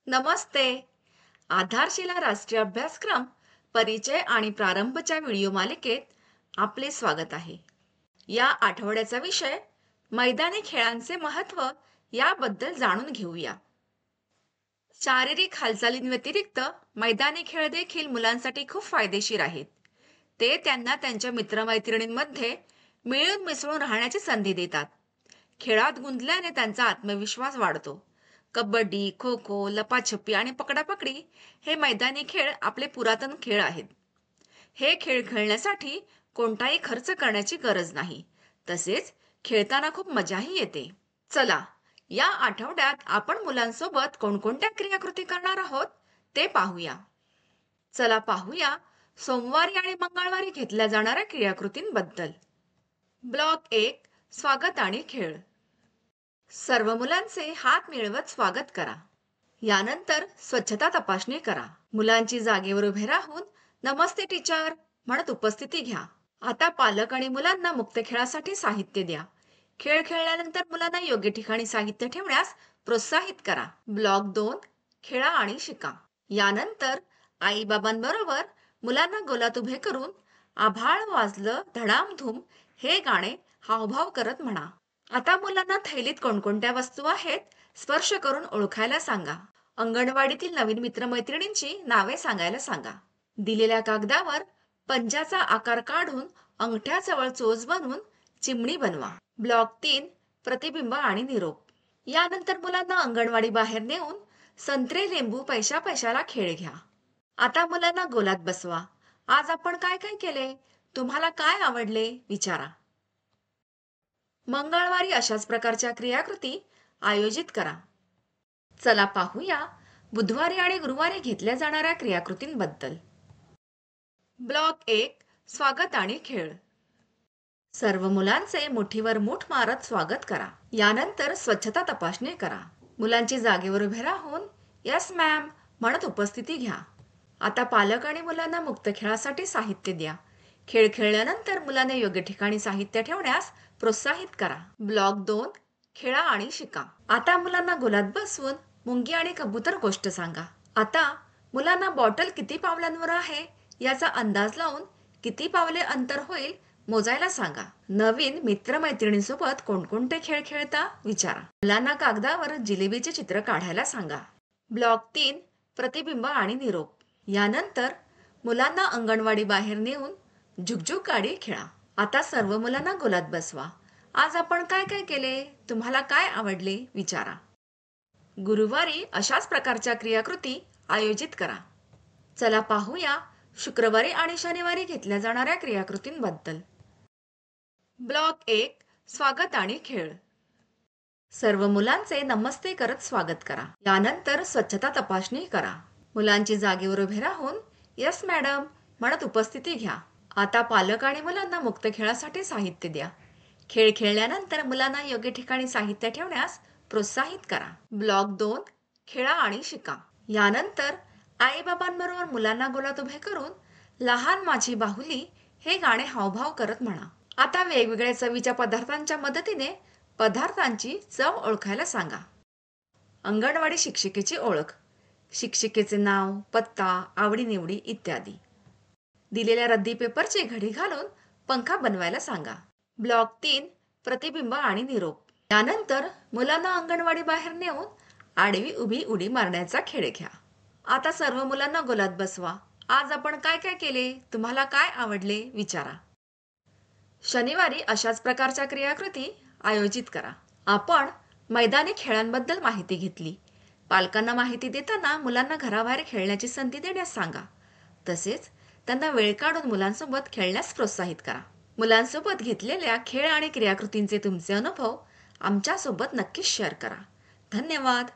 नमस्ते. आधारशिला राष्ट्रीय अभ्यासक्रम परिचय आणि प्रारंभच्या व्हिडिओ मालिकेत आपले स्वागत आहे. या आठवड्याचा विषय मैदानी खेळांचे महत्त्व याबद्दल जाणून घेऊया. शारीरिक हालचालींव्यतिरिक्त मैदानी खेळ देखील मुलांसाठी खूप फायदेशीर आहेत. ते त्यांना त्यांच्या मित्रमैत्रिणींमध्ये मिळून मिसळून राहण्याची संधी देतात. खेळात गुंतल्याने त्यांचा आत्मविश्वास वाढतो. कबड्डी, खो खो, लपाछपी आणि पकडापकडी हे मैदानी खेळ आपले पुरातन खेळ आहेत. हे खेळ खेळण्यासाठी कोणताही खर्च करण्याची गरज नाही. तसेच खेळताना खूप मजाही येते. चला, या आठवड्यात आपण मुलांसोबत कोणकोणत्या क्रियाकृती करणार आहोत ते पाहूया. चला पाहूया सोमवारी आणि मंगळवारी घेतल्या जाणाऱ्या क्रियाकृतींबद्दल. ब्लॉक 1, स्वागत आणि खेळ. सर्व मुलांचे हात मिळवत स्वागत करा. यानंतर स्वच्छता तपासणी करा. मुलांची जागेवर उभे राहून नमस्ते टीचर म्हणत उपस्थिती घ्या. आता पालक आणि मुलांना मुक्त खेळासाठी साहित्य द्या. खेळ खेळल्यानंतर मुलांना योग्य ठिकाणी साहित्य ठेवण्यास प्रोत्साहित करा. ब्लॉक 2, खेळा आणि शिका. यानंतर आई बाबांबरोबर मुलांना गोलात उभे करून आभाळ वाजलं धडामधूम हे गाणे हावभाव करत म्हणा. आता मुलांना थैलीत कोणकोणत्या वस्तू आहेत स्पर्श करून ओळखायला सांगा. अंगणवाडीतील नवीन मित्रमैत्रिणींची नावे सांगायला सांगा. दिलेल्या कागदावर पंजाचा आकार काढून अंगठ्याजवळ चोच बनवून चिमणी बनवा. ब्लॉक 3, प्रतिबिंब आणि निरोप. यानंतर मुलांना अंगणवाडी बाहेर नेऊन संत्रे लिंबू पैशाला खेळ घ्या. आता मुलांना गोलात बसवा. आज आपण काय काय केले, तुम्हाला काय आवडले विचारा. मंगळवारी अशाच प्रकारच्या क्रियाकृती आयोजित करा. चला पाहूया बुधवारी आणि गुरुवारी घेतल्या जाणाऱ्या क्रियाकृतींबद्दल. ब्लॉक 1, स्वागत आणि खेळ. सर्व मुलांचे मुठीवर मूठ मारत स्वागत करा. यानंतर स्वच्छता तपासणी करा. मुलांची जागेवर उभे राहून यस मॅम म्हणत उपस्थिती घ्या. आता पालक आणि मुलांना मुक्त खेळासाठी साहित्य द्या. खेळ खेळल्यानंतर मुलांना योग्य ठिकाणी साहित्य ठेवण्यास प्रोत्साहित करा. ब्लॉक 2, खेळा आणि शिका. आता मुलांना गोलात बसवून मुंगी आणि कबूतर गोष्ट सांगा. आता मुलांना बॉटल किती पावलांवर आहे याचा अंदाज लावून किती पावले अंतर होईल मोजायला सांगा. नवीन मित्रमैत्रिणींसोबत कोणकोणते खेळ खेळता विचारा. मुलांना कागदावर जिलेबीचे चित्र काढायला सांगा. ब्लॉक 3, प्रतिबिंब आणि निरोप. यानंतर मुलांना अंगणवाडी बाहेर नेऊन झुकझुक गाडी खेळा. आता सर्व मुलांना गोलात बसवा. आज आपण काय काय केले, तुम्हाला काय आवडले विचारा. गुरुवारी अशाच प्रकारच्या क्रियाकृती आयोजित करा. चला पाहूया शुक्रवारी आणि शनिवारी घेतल्या जाणाऱ्या क्रियाकृतींबद्दल. ब्लॉक 1, स्वागत आणि खेळ. सर्व मुलांचे नमस्ते करत स्वागत करा. यानंतर स्वच्छता तपासणी करा. मुलांची जागेवर उभे राहून यस मॅडम म्हणत उपस्थिती घ्या. आता पालक आणि मुलांना मुक्त खेळासाठी साहित्य द्या. खेळ खेळल्यानंतर मुलांना योग्य ठिकाणी साहित्य ठेवण्यास प्रोत्साहित करा. ब्लॉक 2, खेळा आणि शिका. यानंतर आई बाबांबरोबर मुलांना गोलात उभे करून लहान माझी बाहुली हे गाणे हावभाव करत म्हणा. आता वेगवेगळ्या चवीच्या पदार्थांच्या मदतीने पदार्थांची चव ओळखायला सांगा. अंगणवाडी शिक्षिकेची ओळख. शिक्षिकेचे नाव, पत्ता, आवडीनिवडी इत्यादी. दिलेल्या रद्दी पेपरची घडी घालून पंखा बनवायला सांगा. ब्लॉक 3, प्रतिबिंब आणि निरोप. यानंतर मुलांना अंगणवाडी बाहेर नेऊन आडवी उभी उडी मारण्याचा खेळ घ्या. आता सर्व मुलांना गोलात बसवा. आज आपण काय काय केले, तुम्हाला काय आवडले विचारा. शनिवारी अशाच प्रकारच्या क्रियाकृती आयोजित करा. आपण मैदानी खेळांबद्दल माहिती घेतली. पालकांना माहिती देताना मुलांना घराबाहेर खेळण्याची संधी देण्यास सांगा. तसेच त्यांना वेळ काढून मुलांसोबत खेळण्यास प्रोत्साहित करा. मुलांसोबत घेतलेल्या खेळ आणि क्रियाकृतींचे तुमचे अनुभव आमच्यासोबत नक्कीच शेअर करा. धन्यवाद.